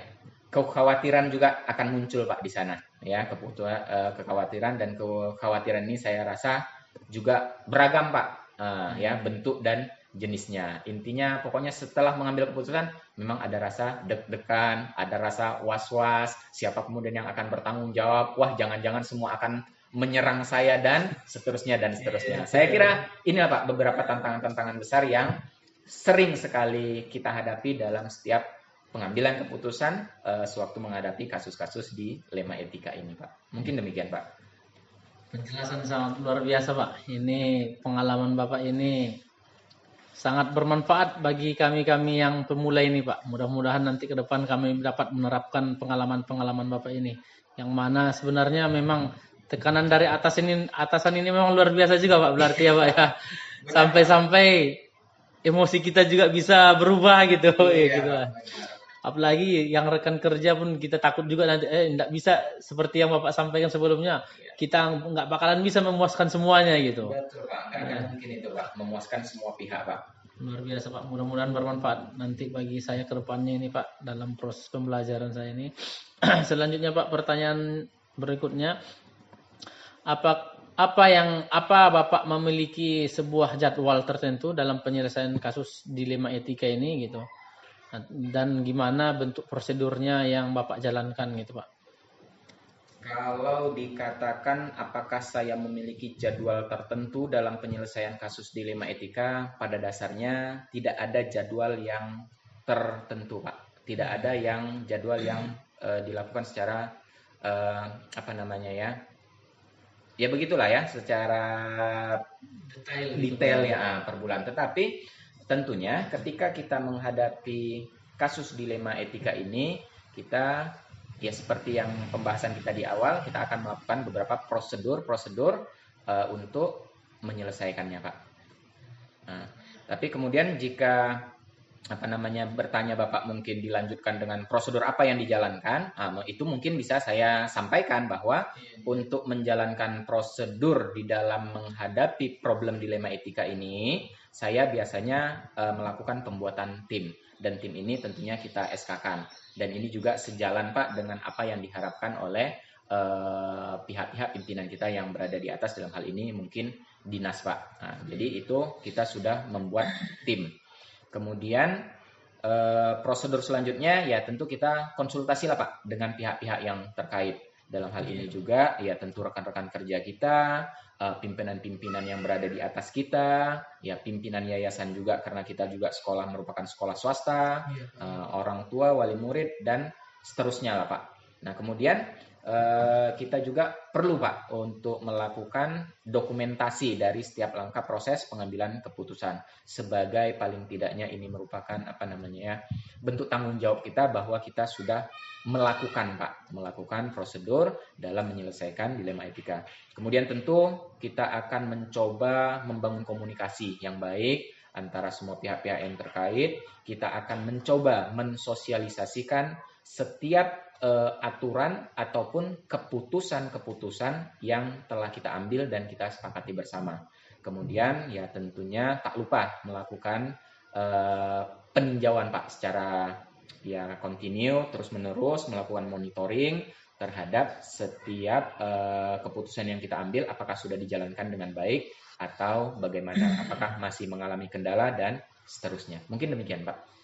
[SPEAKER 4] kekhawatiran juga akan muncul Pak di sana. Ya, kekhawatiran dan kekhawatiran ini saya rasa juga beragam Pak, ya, bentuk dan jenisnya. Intinya pokoknya setelah mengambil keputusan memang ada rasa deg-degan, ada rasa was-was, siapa kemudian yang akan bertanggung jawab, wah jangan-jangan semua akan menyerang saya dan seterusnya dan seterusnya. Saya kira inilah Pak beberapa tantangan-tantangan besar yang sering sekali kita hadapi dalam setiap pengambilan keputusan sewaktu menghadapi kasus-kasus di Lema Etika ini, Pak. Mungkin demikian, Pak.
[SPEAKER 3] Penjelasan sangat luar biasa, Pak. Ini pengalaman Bapak ini sangat bermanfaat bagi kami-kami yang pemula ini, Pak. Mudah-mudahan nanti ke depan kami dapat menerapkan pengalaman-pengalaman Bapak ini. Yang mana sebenarnya memang tekanan dari atasan ini memang luar biasa juga, Pak. Berarti ya, Pak ya. Sampai-sampai emosi kita juga bisa berubah gitu, gitu lah. Apalagi yang rekan kerja pun kita takut juga nanti enggak bisa seperti yang Bapak sampaikan sebelumnya. Kita enggak bakalan bisa memuaskan semuanya gitu.
[SPEAKER 4] Betul, Pak. Karena mungkin itu, Pak, memuaskan semua pihak, Pak.
[SPEAKER 3] Luar biasa, Pak. Mudah-mudahan bermanfaat nanti bagi saya ke depannya ini, Pak, dalam proses pembelajaran saya ini. Selanjutnya, Pak, pertanyaan berikutnya. Apa Bapak memiliki sebuah jadwal tertentu dalam penyelesaian kasus dilema etika ini gitu? Dan gimana bentuk prosedurnya yang Bapak jalankan gitu, Pak?
[SPEAKER 4] Kalau dikatakan apakah saya memiliki jadwal tertentu dalam penyelesaian kasus dilema etika, pada dasarnya tidak ada jadwal yang tertentu, Pak. Tidak ada yang jadwal yang dilakukan secara ya begitulah ya, secara detail ya per bulan. Tetapi tentunya ketika kita menghadapi kasus dilema etika ini, kita ya seperti yang pembahasan kita di awal, kita akan melakukan beberapa prosedur untuk menyelesaikannya, Pak. Nah, tapi kemudian jika bertanya Bapak mungkin dilanjutkan dengan prosedur apa yang dijalankan, itu mungkin bisa saya sampaikan bahwa untuk menjalankan prosedur di dalam menghadapi problem dilema etika ini, saya biasanya melakukan pembuatan tim, dan tim ini tentunya kita SK-kan, dan ini juga sejalan Pak dengan apa yang diharapkan oleh pihak-pihak pimpinan kita yang berada di atas, dalam hal ini mungkin dinas, Pak. Nah, jadi itu kita sudah membuat tim. Kemudian prosedur selanjutnya ya tentu kita konsultasi lah Pak dengan pihak-pihak yang terkait. Dalam hal ini juga ya tentu rekan-rekan kerja kita, pimpinan-pimpinan yang berada di atas kita, ya pimpinan yayasan juga karena kita juga sekolah merupakan sekolah swasta, orang tua, wali murid dan seterusnya lah Pak. Nah kemudian kita juga perlu Pak untuk melakukan dokumentasi dari setiap langkah proses pengambilan keputusan, sebagai paling tidaknya ini merupakan bentuk tanggung jawab kita bahwa kita sudah melakukan prosedur dalam menyelesaikan dilema etika. Kemudian tentu kita akan mencoba membangun komunikasi yang baik antara semua pihak-pihak yang terkait. Kita akan mencoba mensosialisasikan setiap aturan ataupun keputusan-keputusan yang telah kita ambil dan kita sepakati bersama. Kemudian ya tentunya tak lupa melakukan peninjauan Pak secara ya kontinu, terus-menerus melakukan monitoring terhadap setiap keputusan yang kita ambil, apakah sudah dijalankan dengan baik atau bagaimana, apakah masih mengalami kendala dan seterusnya. Mungkin demikian Pak.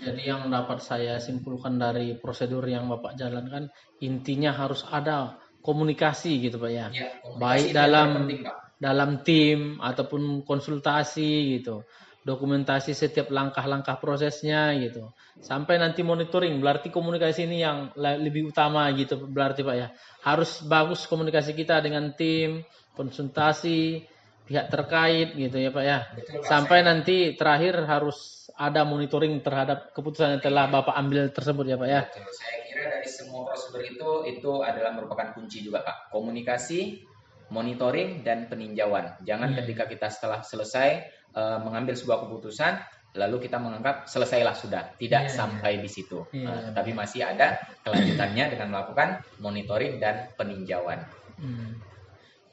[SPEAKER 3] Jadi yang dapat saya simpulkan dari prosedur yang Bapak jalankan, intinya harus ada komunikasi gitu Pak ya. Baik dalam tim ataupun konsultasi gitu. Dokumentasi setiap langkah-langkah prosesnya gitu. Sampai nanti monitoring, berarti komunikasi ini yang lebih utama gitu berarti Pak ya. Harus bagus komunikasi kita dengan tim, konsultasi, pihak terkait gitu ya Pak ya.
[SPEAKER 4] Betul, Pak.
[SPEAKER 3] Sampai nanti terakhir harus ada monitoring terhadap keputusan yang telah Bapak ambil tersebut ya Pak ya.
[SPEAKER 4] Betul. Saya kira dari semua prosedur itu adalah merupakan kunci juga Pak. Komunikasi, monitoring, dan peninjauan. Jangan ketika kita setelah selesai mengambil sebuah keputusan, lalu kita menganggap selesailah sudah. Tidak sampai di situ. Tapi masih ada kelanjutannya dengan melakukan monitoring dan peninjauan.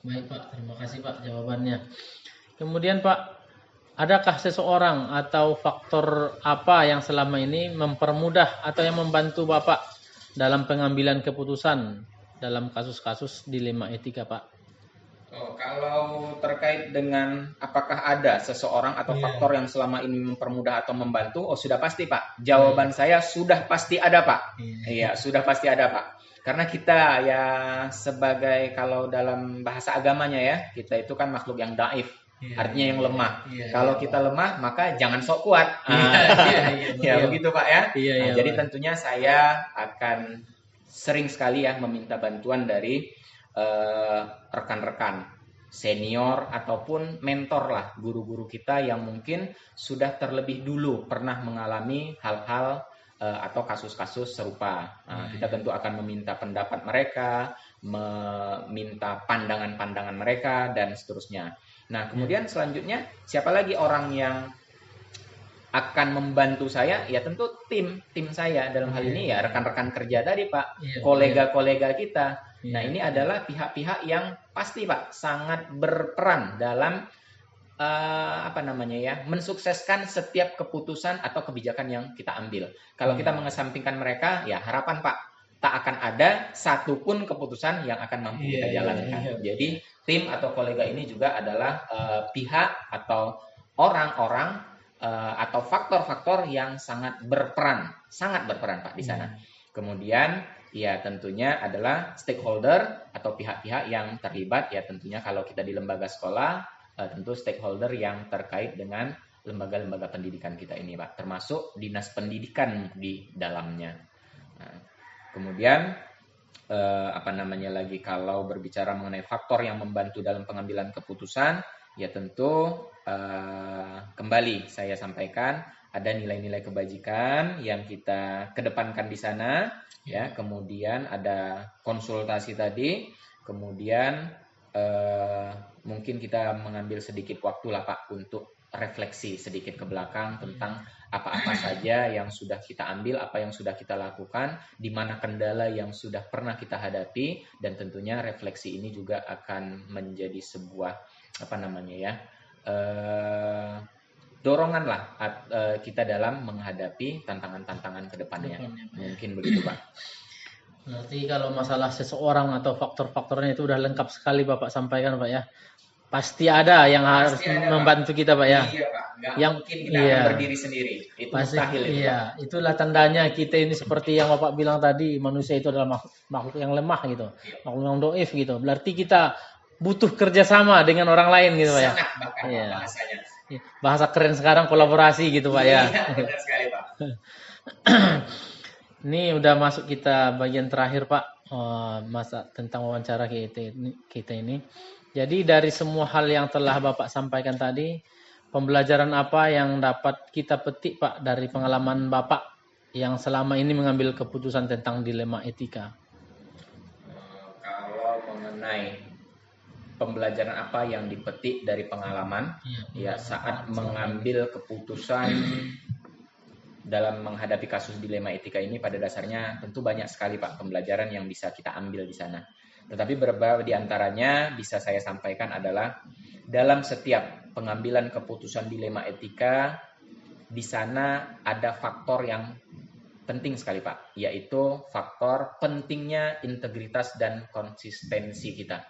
[SPEAKER 3] Baik Pak, terima kasih Pak jawabannya. Kemudian Pak, adakah seseorang atau faktor apa yang selama ini mempermudah atau yang membantu Bapak dalam pengambilan keputusan dalam kasus-kasus dilema etika Pak?
[SPEAKER 4] Kalau terkait dengan apakah ada seseorang atau faktor yang selama ini mempermudah atau membantu, sudah pasti Pak. Jawaban saya sudah pasti ada Pak. Iya, sudah pasti ada Pak. Karena kita ya sebagai kalau dalam bahasa agamanya ya, kita itu kan makhluk yang daif. Artinya yang lemah. Kalau kita lemah, maka jangan sok kuat. Ya begitu Pak ya. Jadi tentunya saya akan sering sekali ya meminta bantuan dari rekan-rekan senior ataupun mentor lah, guru-guru kita yang mungkin sudah terlebih dulu pernah mengalami hal-hal atau kasus-kasus serupa. Kita tentu akan meminta pendapat mereka, meminta pandangan-pandangan mereka dan seterusnya. Nah, kemudian selanjutnya siapa lagi orang yang akan membantu saya? Ya tentu tim saya dalam hal ini ya rekan-rekan kerja tadi Pak, kolega-kolega kita. Nah, ini adalah pihak-pihak yang pasti Pak sangat berperan dalam mensukseskan setiap keputusan atau kebijakan yang kita ambil. Kalau kita mengesampingkan mereka, ya harapan Pak tak akan ada satupun keputusan yang akan mampu kita jalankan. Jadi tim atau kolega ini juga adalah pihak atau orang-orang atau faktor-faktor yang sangat berperan Pak di sana. Kemudian ya tentunya adalah stakeholder atau pihak-pihak yang terlibat, ya tentunya kalau kita di lembaga sekolah tentu stakeholder yang terkait dengan lembaga-lembaga pendidikan kita ini Pak, termasuk dinas pendidikan di dalamnya. Nah, kemudian kalau berbicara mengenai faktor yang membantu dalam pengambilan keputusan, ya tentu kembali saya sampaikan ada nilai-nilai kebajikan yang kita kedepankan di sana, ya. Kemudian ada konsultasi tadi, kemudian mungkin kita mengambil sedikit waktu lah Pak untuk refleksi sedikit ke belakang tentang apa-apa saja yang sudah kita ambil, apa yang sudah kita lakukan, di mana kendala yang sudah pernah kita hadapi, dan tentunya refleksi ini juga akan menjadi sebuah dorongan lah kita dalam menghadapi tantangan-tantangan ke depannya. Mungkin begitu Pak.
[SPEAKER 3] Berarti kalau masalah seseorang atau faktor-faktornya itu udah lengkap sekali Bapak sampaikan Pak ya. Pasti ada yang harus membantu kita Pak ya.
[SPEAKER 4] Iya Pak,
[SPEAKER 3] yang
[SPEAKER 4] mungkin kita akan berdiri sendiri. Itu
[SPEAKER 3] pasti,
[SPEAKER 4] mustahil itu.
[SPEAKER 3] Iya, itulah tandanya kita ini seperti yang Bapak bilang tadi, manusia itu adalah makhluk yang lemah gitu. Makhluk yang doif gitu. Berarti kita butuh kerjasama dengan orang lain gitu Pak ya.
[SPEAKER 4] Sangat bahkan bahasanya.
[SPEAKER 3] Bahasa keren sekarang kolaborasi gitu Pak ya.
[SPEAKER 4] Iya, benar sekali Pak.
[SPEAKER 3] Ini udah masuk kita bagian terakhir Pak, masa tentang wawancara kita ini. Jadi dari semua hal yang telah Bapak sampaikan tadi, pembelajaran apa yang dapat kita petik Pak dari pengalaman Bapak yang selama ini mengambil keputusan tentang dilema etika?
[SPEAKER 4] Kalau mengenai pembelajaran apa yang dipetik dari pengalaman, ya saat mengambil keputusan dalam menghadapi kasus dilema etika ini, pada dasarnya tentu banyak sekali Pak pembelajaran yang bisa kita ambil di sana. Tetapi beberapa di antaranya bisa saya sampaikan adalah dalam setiap pengambilan keputusan dilema etika, di sana ada faktor yang penting sekali Pak, yaitu faktor pentingnya integritas dan konsistensi kita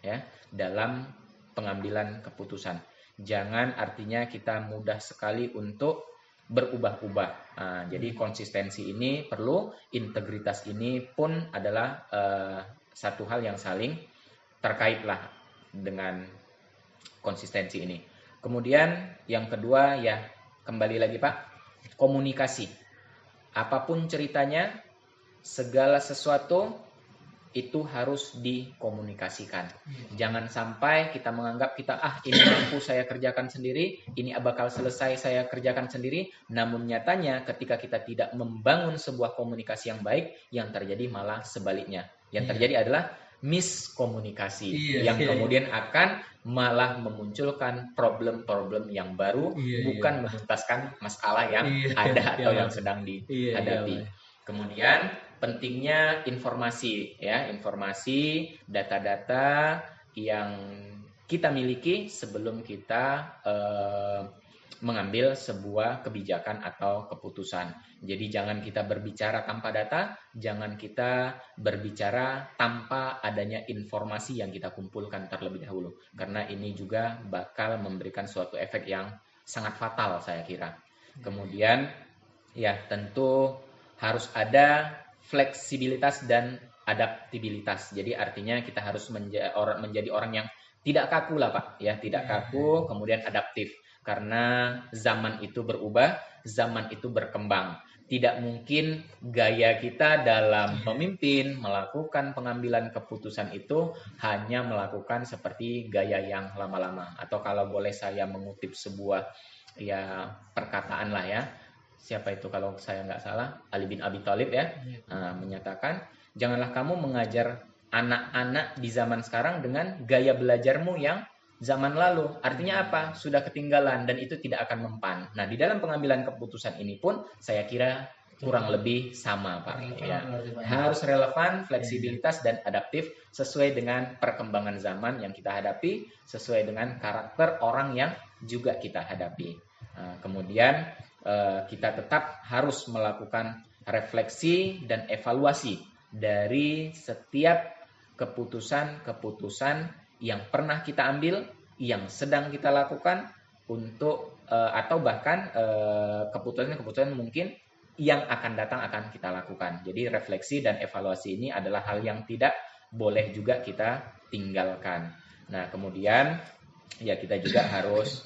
[SPEAKER 4] ya dalam pengambilan keputusan. Jangan artinya kita mudah sekali untuk berubah-ubah. Nah, jadi konsistensi ini perlu, integritas ini pun adalah satu hal yang saling terkait lah dengan konsistensi ini. Kemudian yang kedua ya kembali lagi Pak, komunikasi. Apapun ceritanya, segala sesuatu itu harus dikomunikasikan. Jangan sampai kita menganggap kita ini mampu saya kerjakan sendiri, ini bakal selesai saya kerjakan sendiri. Namun nyatanya ketika kita tidak membangun sebuah komunikasi yang baik, yang terjadi malah sebaliknya. Yang terjadi adalah miskomunikasi yang kemudian akan malah memunculkan problem-problem yang baru, bukan menuntaskan masalah yang ada atau yang sedang dihadapi. Kemudian pentingnya informasi ya, informasi, data-data yang kita miliki sebelum kita mengambil sebuah kebijakan atau keputusan. Jadi jangan kita berbicara tanpa data, jangan kita berbicara tanpa adanya informasi yang kita kumpulkan terlebih dahulu. Karena ini juga bakal memberikan suatu efek yang sangat fatal saya kira. Kemudian ya tentu harus ada fleksibilitas dan adaptabilitas. Jadi artinya kita harus menjadi orang yang tidak kaku lah Pak, ya tidak kaku, kemudian adaptif. Karena zaman itu berubah, zaman itu berkembang. Tidak mungkin gaya kita dalam memimpin, melakukan pengambilan keputusan itu hanya melakukan seperti gaya yang lama-lama. Atau kalau boleh saya mengutip sebuah ya perkataan lah ya. Siapa itu kalau saya nggak salah, Ali bin Abi Thalib ya, menyatakan, janganlah kamu mengajar anak-anak di zaman sekarang dengan gaya belajarmu yang zaman lalu. Artinya apa? Sudah ketinggalan dan itu tidak akan mempan. Nah, di dalam pengambilan keputusan ini pun saya kira kurang lebih sama Pak. Ya. Harus relevan, fleksibilitas dan adaptif sesuai dengan perkembangan zaman yang kita hadapi, sesuai dengan karakter orang yang juga kita hadapi. Kemudian kita tetap harus melakukan refleksi dan evaluasi dari setiap keputusan-keputusan yang pernah kita ambil, yang sedang kita lakukan untuk atau bahkan keputusan-keputusan mungkin yang akan datang akan kita lakukan. Jadi refleksi dan evaluasi ini adalah hal yang tidak boleh juga kita tinggalkan. Nah, kemudian ya kita juga harus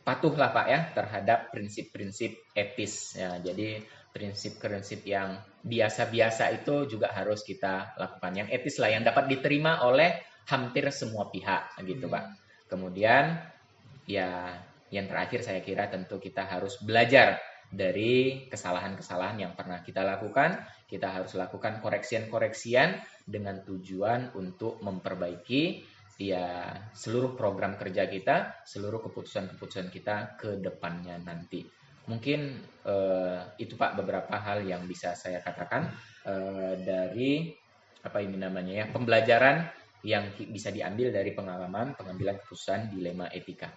[SPEAKER 4] patuhlah Pak ya terhadap prinsip-prinsip etis ya. Jadi prinsip-prinsip yang biasa-biasa itu juga harus kita lakukan, yang etis lah, yang dapat diterima oleh hampir semua pihak gitu Pak. Kemudian ya yang terakhir saya kira tentu kita harus belajar dari kesalahan-kesalahan yang pernah kita lakukan. Kita harus lakukan koreksian-koreksian dengan tujuan untuk memperbaiki ya seluruh program kerja kita, seluruh keputusan-keputusan kita ke depannya nanti. Mungkin itu Pak beberapa hal yang bisa saya katakan dari pembelajaran yang bisa diambil dari pengalaman pengambilan keputusan dilema etika.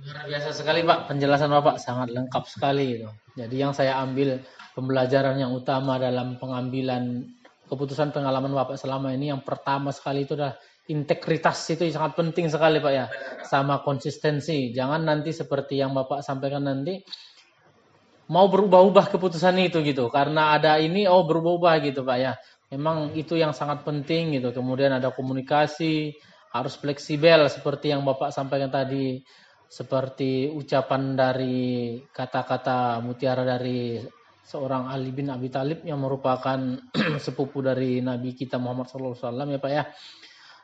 [SPEAKER 3] Luar biasa sekali Pak, penjelasan Bapak sangat lengkap sekali itu. Jadi yang saya ambil pembelajaran yang utama dalam pengambilan keputusan pengalaman Bapak selama ini, yang pertama sekali itu adalah integritas, itu sangat penting sekali Pak ya, sama konsistensi. Jangan nanti seperti yang Bapak sampaikan nanti mau berubah-ubah keputusan itu gitu, karena ada ini berubah-ubah gitu Pak ya. Memang itu yang sangat penting gitu. Kemudian ada komunikasi, harus fleksibel seperti yang Bapak sampaikan tadi, seperti ucapan dari kata-kata mutiara dari seorang Ali bin Abi Thalib yang merupakan sepupu dari Nabi kita Muhammad SAW ya Pak ya.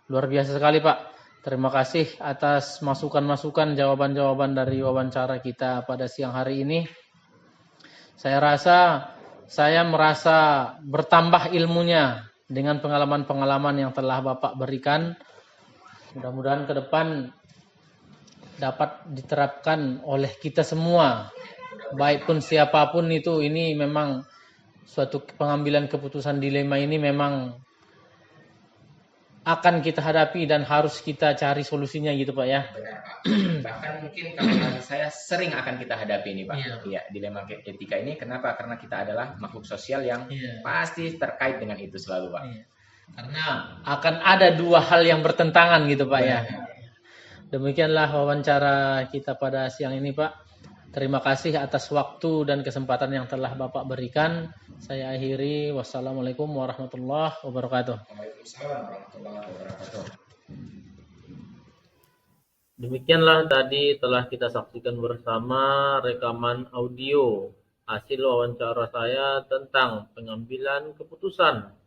[SPEAKER 3] Luar biasa sekali Pak. Terima kasih atas masukan-masukan, jawaban-jawaban dari wawancara kita pada siang hari ini. Saya merasa bertambah ilmunya dengan pengalaman-pengalaman yang telah Bapak berikan. Mudah-mudahan ke depan dapat diterapkan oleh kita semua. Baik pun siapapun itu, ini memang suatu pengambilan keputusan dilema ini memang akan kita hadapi dan harus kita cari solusinya gitu Pak ya.
[SPEAKER 4] Benar, Pak. Bahkan mungkin kalau menurut saya sering akan kita hadapi ini Pak. Iya, dilema etika ini. Kenapa? Karena kita adalah makhluk sosial yang pasti terkait dengan itu selalu Pak.
[SPEAKER 3] Karena akan ada dua hal yang bertentangan gitu Pak ya. Demikianlah wawancara kita pada siang ini Pak. Terima kasih atas waktu dan kesempatan yang telah Bapak berikan. Saya akhiri. Wassalamualaikum warahmatullahi wabarakatuh.
[SPEAKER 4] Waalaikumsalam warahmatullahi wabarakatuh.
[SPEAKER 1] Demikianlah tadi telah kita saksikan bersama rekaman audio hasil wawancara saya tentang pengambilan keputusan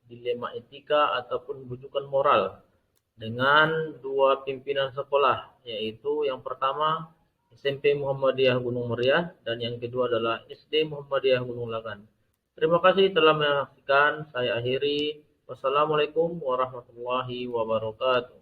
[SPEAKER 1] dilema etika ataupun rujukan moral dengan dua pimpinan sekolah, yaitu yang pertama SMP Muhammadiyah Gunung Meriah dan yang kedua adalah SD Muhammadiyah Gunung Lagan. Terima kasih telah menyaksikan. Saya akhiri. Wassalamualaikum warahmatullahi wabarakatuh.